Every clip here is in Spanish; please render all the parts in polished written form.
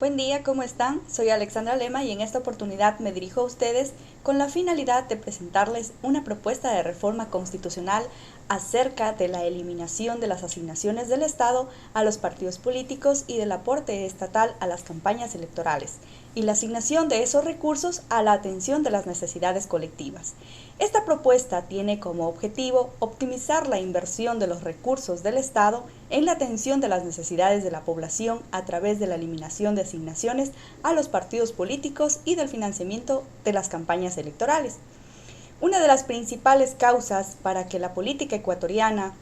Buen día, ¿cómo están? Soy Alexandra Lema y en esta oportunidad me dirijo a ustedes con la finalidad de presentarles una propuesta de reforma constitucional acerca de la eliminación de las asignaciones del Estado a los partidos políticos y del aporte estatal a las campañas electorales y la asignación de esos recursos a la atención de las necesidades colectivas. Esta propuesta tiene como objetivo optimizar la inversión de los recursos del Estado en la atención de las necesidades de la población a través de la eliminación de asignaciones a los partidos políticos y del financiamiento de las campañas electorales. Una de las principales causas para que la política ecuatoriana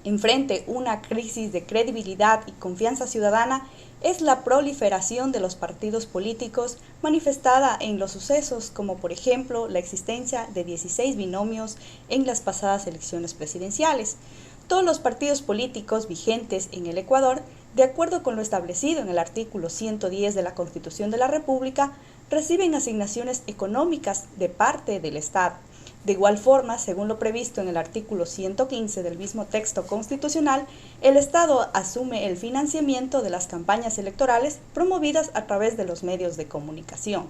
enfrente una crisis de credibilidad y confianza ciudadana es la proliferación de los partidos políticos manifestada en los sucesos como por ejemplo la existencia de 16 binomios en las pasadas elecciones presidenciales. Todos los partidos políticos vigentes en el Ecuador, de acuerdo con lo establecido en el artículo 110 de la Constitución de la República, reciben asignaciones económicas de parte del Estado. De igual forma, según lo previsto en el artículo 115 del mismo texto constitucional, el Estado asume el financiamiento de las campañas electorales promovidas a través de los medios de comunicación.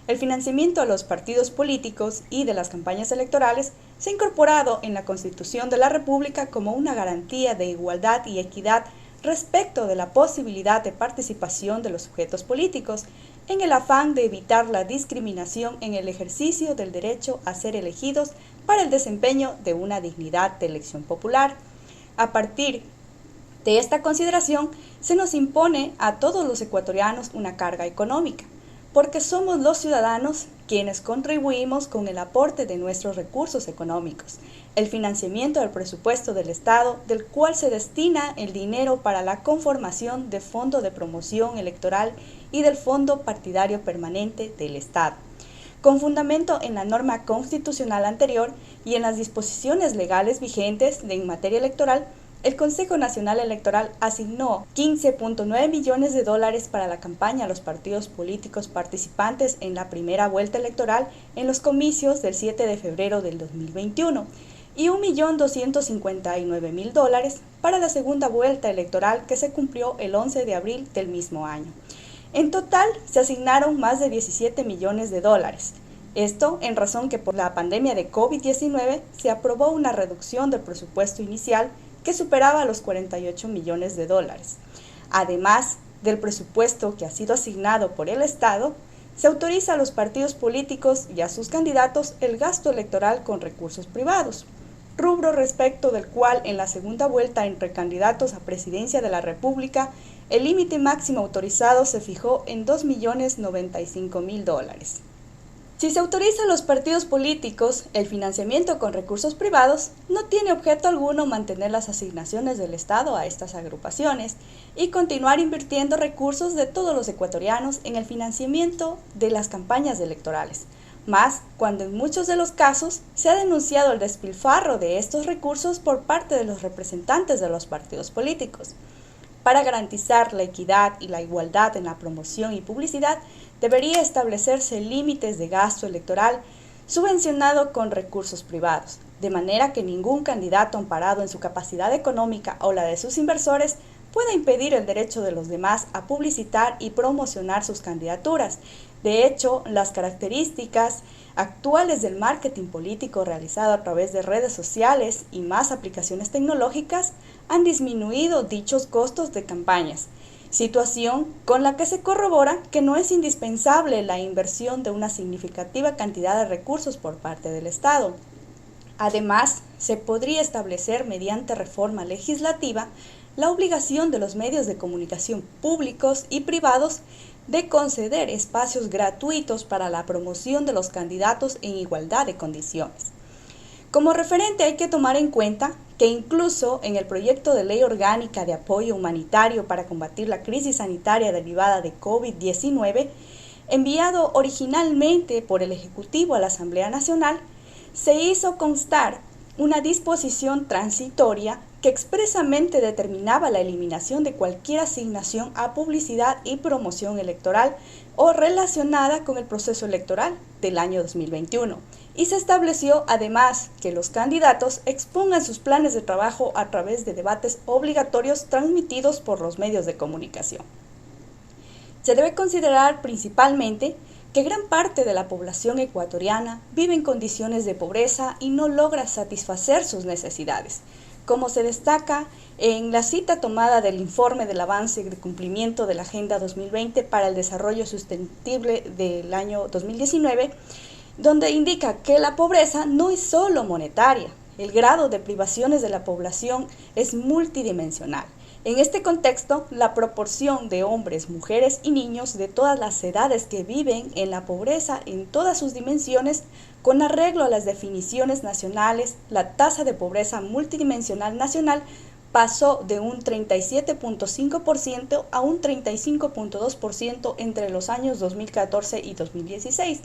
El financiamiento a los partidos políticos y de las campañas electorales se ha incorporado en la Constitución de la República como una garantía de igualdad y equidad respecto de la posibilidad de participación de los sujetos políticos, en el afán de evitar la discriminación en el ejercicio del derecho a ser elegidos para el desempeño de una dignidad de elección popular. A partir de esta consideración, se nos impone a todos los ecuatorianos una carga económica, porque somos los ciudadanos quienes contribuimos con el aporte de nuestros recursos económicos, el financiamiento del presupuesto del Estado, del cual se destina el dinero para la conformación de Fondo de Promoción Electoral y del Fondo Partidario Permanente del Estado. Con fundamento en la norma constitucional anterior y en las disposiciones legales vigentes en materia electoral, el Consejo Nacional Electoral asignó 15.9 millones de dólares para la campaña a los partidos políticos participantes en la primera vuelta electoral en los comicios del 7 de febrero del 2021 y 1.259.000 dólares para la segunda vuelta electoral que se cumplió el 11 de abril del mismo año. En total se asignaron más de 17 millones de dólares. Esto en razón que por la pandemia de COVID-19 se aprobó una reducción del presupuesto inicial que superaba los 48 millones de dólares. Además del presupuesto que ha sido asignado por el Estado, se autoriza a los partidos políticos y a sus candidatos el gasto electoral con recursos privados, rubro respecto del cual en la segunda vuelta entre candidatos a presidencia de la República, el límite máximo autorizado se fijó en 2.095.000 dólares. Si se autoriza a los partidos políticos el financiamiento con recursos privados, no tiene objeto alguno mantener las asignaciones del Estado a estas agrupaciones y continuar invirtiendo recursos de todos los ecuatorianos en el financiamiento de las campañas electorales, más cuando en muchos de los casos se ha denunciado el despilfarro de estos recursos por parte de los representantes de los partidos políticos. Para garantizar la equidad y la igualdad en la promoción y publicidad, debería establecerse límites de gasto electoral subvencionado con recursos privados, de manera que ningún candidato amparado en su capacidad económica o la de sus inversores pueda impedir el derecho de los demás a publicitar y promocionar sus candidaturas. De hecho, las características actuales del marketing político realizado a través de redes sociales y más aplicaciones tecnológicas han disminuido dichos costos de campañas, situación con la que se corrobora que no es indispensable la inversión de una significativa cantidad de recursos por parte del Estado. Además, se podría establecer mediante reforma legislativa la obligación de los medios de comunicación públicos y privados de conceder espacios gratuitos para la promoción de los candidatos en igualdad de condiciones. Como referente hay que tomar en cuenta que incluso en el proyecto de ley orgánica de apoyo humanitario para combatir la crisis sanitaria derivada de COVID-19, enviado originalmente por el Ejecutivo a la Asamblea Nacional, se hizo constar una disposición transitoria que expresamente determinaba la eliminación de cualquier asignación a publicidad y promoción electoral o relacionada con el proceso electoral del año 2021. Y se estableció además que los candidatos expongan sus planes de trabajo a través de debates obligatorios transmitidos por los medios de comunicación. Se debe considerar principalmente que gran parte de la población ecuatoriana vive en condiciones de pobreza y no logra satisfacer sus necesidades, como se destaca en la cita tomada del informe del avance de cumplimiento de la Agenda 2020 para el Desarrollo Sostenible del año 2019, donde indica que la pobreza no es solo monetaria, el grado de privaciones de la población es multidimensional. En este contexto, la proporción de hombres, mujeres y niños de todas las edades que viven en la pobreza en todas sus dimensiones, con arreglo a las definiciones nacionales, la tasa de pobreza multidimensional nacional pasó de un 37.5% a un 35.2% entre los años 2014 y 2016,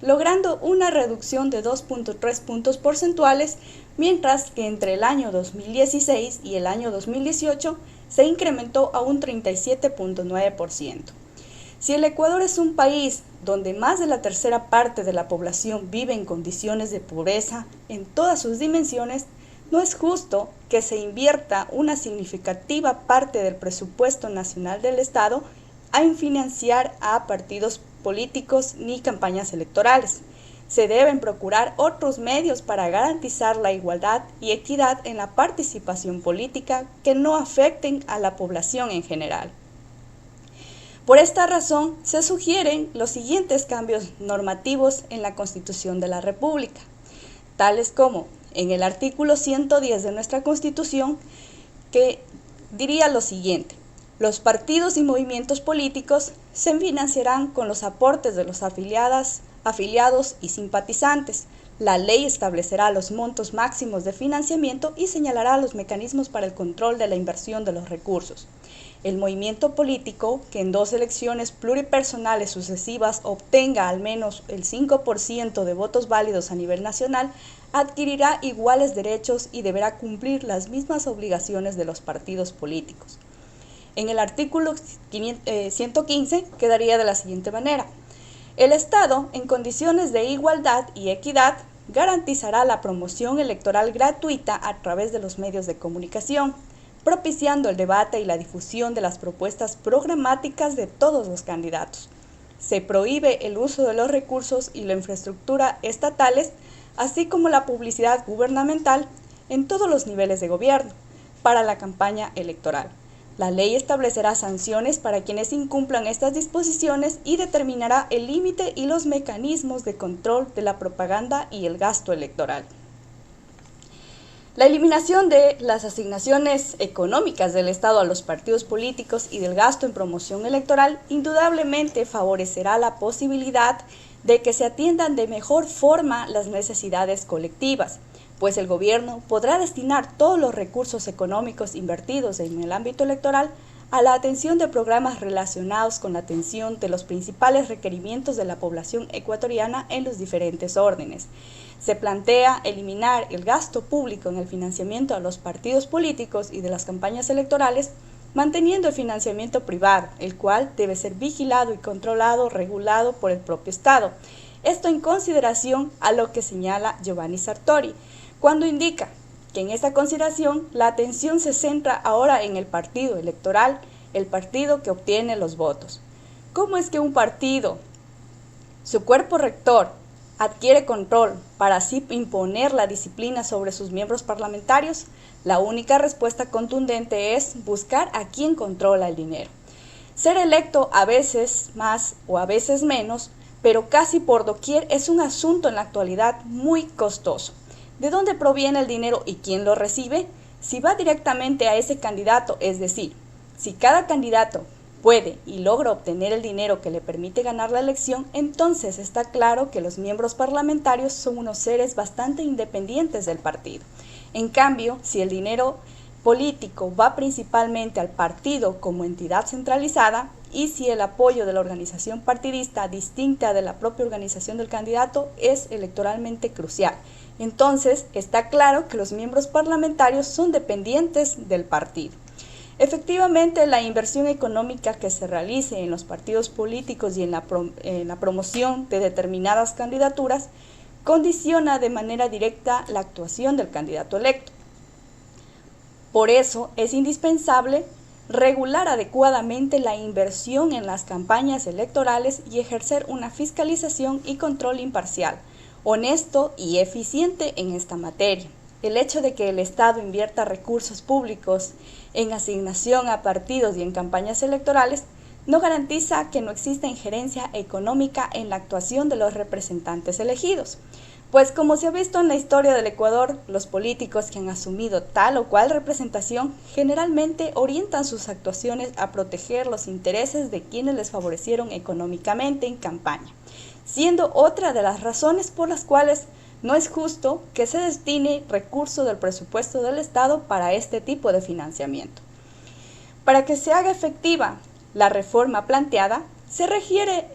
logrando una reducción de 2.3 puntos porcentuales, mientras que entre el año 2016 y el año 2018 se incrementó a un 37.9%. Si el Ecuador es un país donde más de la tercera parte de la población vive en condiciones de pobreza en todas sus dimensiones, no es justo que se invierta una significativa parte del presupuesto nacional del Estado en financiar a partidos políticos ni campañas electorales. Se deben procurar otros medios para garantizar la igualdad y equidad en la participación política que no afecten a la población en general. Por esta razón, se sugieren los siguientes cambios normativos en la Constitución de la República, tales como en el artículo 110 de nuestra Constitución, que diría lo siguiente: los partidos y movimientos políticos se financiarán con los aportes de los afiliados y simpatizantes. La ley establecerá los montos máximos de financiamiento y señalará los mecanismos para el control de la inversión de los recursos. El movimiento político que en 2 elecciones pluripersonales sucesivas obtenga al menos el 5% de votos válidos a nivel nacional adquirirá iguales derechos y deberá cumplir las mismas obligaciones de los partidos políticos. En el artículo 115 quedaría de la siguiente manera: el Estado, en condiciones de igualdad y equidad, garantizará la promoción electoral gratuita a través de los medios de comunicación, propiciando el debate y la difusión de las propuestas programáticas de todos los candidatos. Se prohíbe el uso de los recursos y la infraestructura estatales, así como la publicidad gubernamental en todos los niveles de gobierno, para la campaña electoral. La ley establecerá sanciones para quienes incumplan estas disposiciones y determinará el límite y los mecanismos de control de la propaganda y el gasto electoral. La eliminación de las asignaciones económicas del Estado a los partidos políticos y del gasto en promoción electoral indudablemente favorecerá la posibilidad de que se atiendan de mejor forma las necesidades colectivas, pues el gobierno podrá destinar todos los recursos económicos invertidos en el ámbito electoral a la atención de programas relacionados con la atención de los principales requerimientos de la población ecuatoriana en los diferentes órdenes. Se plantea eliminar el gasto público en el financiamiento a los partidos políticos y de las campañas electorales, manteniendo el financiamiento privado, el cual debe ser vigilado y controlado, regulado por el propio Estado. Esto en consideración a lo que señala Giovanni Sartori, cuando indica que en esta consideración la atención se centra ahora en el partido electoral, el partido que obtiene los votos. ¿Cómo es que un partido, su cuerpo rector, adquiere control para así imponer la disciplina sobre sus miembros parlamentarios? La única respuesta contundente es buscar a quien controla el dinero. Ser electo a veces más o a veces menos, pero casi por doquier, es un asunto en la actualidad muy costoso. ¿De dónde proviene el dinero y quién lo recibe? Si va directamente a ese candidato, es decir, si cada candidato puede y logra obtener el dinero que le permite ganar la elección, entonces está claro que los miembros parlamentarios son unos seres bastante independientes del partido. En cambio, si el dinero político va principalmente al partido como entidad centralizada y si el apoyo de la organización partidista distinta de la propia organización del candidato es electoralmente crucial, entonces está claro que los miembros parlamentarios son dependientes del partido. Efectivamente, la inversión económica que se realice en los partidos políticos y en la promoción de determinadas candidaturas condiciona de manera directa la actuación del candidato electo. Por eso es indispensable regular adecuadamente la inversión en las campañas electorales y ejercer una fiscalización y control imparcial, honesto y eficiente en esta materia. El hecho de que el Estado invierta recursos públicos en asignación a partidos y en campañas electorales no garantiza que no exista injerencia económica en la actuación de los representantes elegidos. Pues como se ha visto en la historia del Ecuador, los políticos que han asumido tal o cual representación generalmente orientan sus actuaciones a proteger los intereses de quienes les favorecieron económicamente en campaña, siendo otra de las razones por las cuales no es justo que se destine recursos del presupuesto del Estado para este tipo de financiamiento. Para que se haga efectiva la reforma planteada, se requiere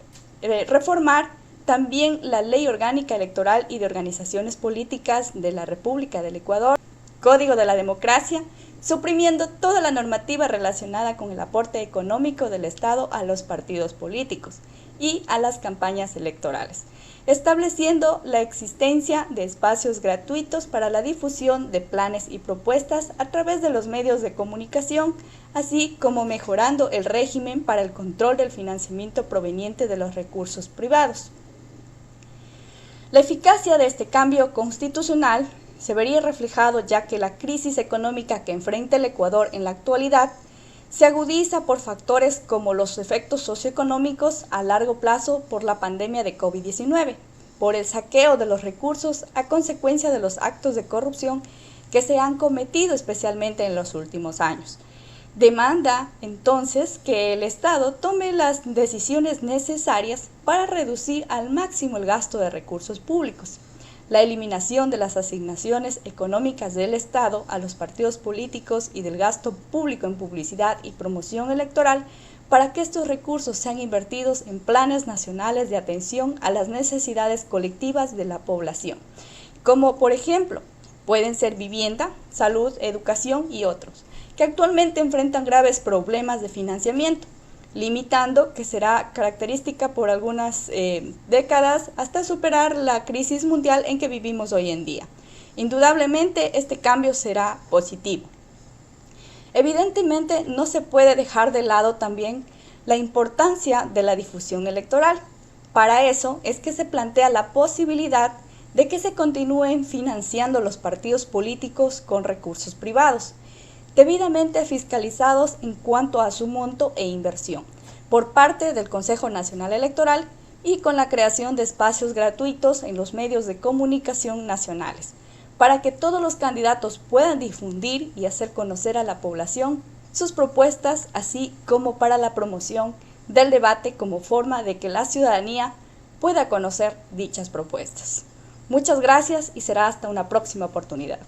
reformar también la Ley Orgánica Electoral y de Organizaciones Políticas de la República del Ecuador, Código de la Democracia, suprimiendo toda la normativa relacionada con el aporte económico del Estado a los partidos políticos y a las campañas electorales, estableciendo la existencia de espacios gratuitos para la difusión de planes y propuestas a través de los medios de comunicación, así como mejorando el régimen para el control del financiamiento proveniente de los recursos privados. La eficacia de este cambio constitucional se vería reflejado ya que la crisis económica que enfrenta el Ecuador en la actualidad se agudiza por factores como los efectos socioeconómicos a largo plazo por la pandemia de COVID-19, por el saqueo de los recursos a consecuencia de los actos de corrupción que se han cometido especialmente en los últimos años. Demanda entonces que el Estado tome las decisiones necesarias para reducir al máximo el gasto de recursos públicos, la eliminación de las asignaciones económicas del Estado a los partidos políticos y del gasto público en publicidad y promoción electoral para que estos recursos sean invertidos en planes nacionales de atención a las necesidades colectivas de la población, como por ejemplo pueden ser vivienda, salud, educación y otros, que actualmente enfrentan graves problemas de financiamiento, limitando que será característica por algunas décadas hasta superar la crisis mundial en que vivimos hoy en día. Indudablemente este cambio será positivo. Evidentemente no se puede dejar de lado también la importancia de la difusión electoral. Para eso es que se plantea la posibilidad de que se continúen financiando los partidos políticos con recursos privados, debidamente fiscalizados en cuanto a su monto e inversión, por parte del Consejo Nacional Electoral y con la creación de espacios gratuitos en los medios de comunicación nacionales, para que todos los candidatos puedan difundir y hacer conocer a la población sus propuestas, así como para la promoción del debate como forma de que la ciudadanía pueda conocer dichas propuestas. Muchas gracias y será hasta una próxima oportunidad.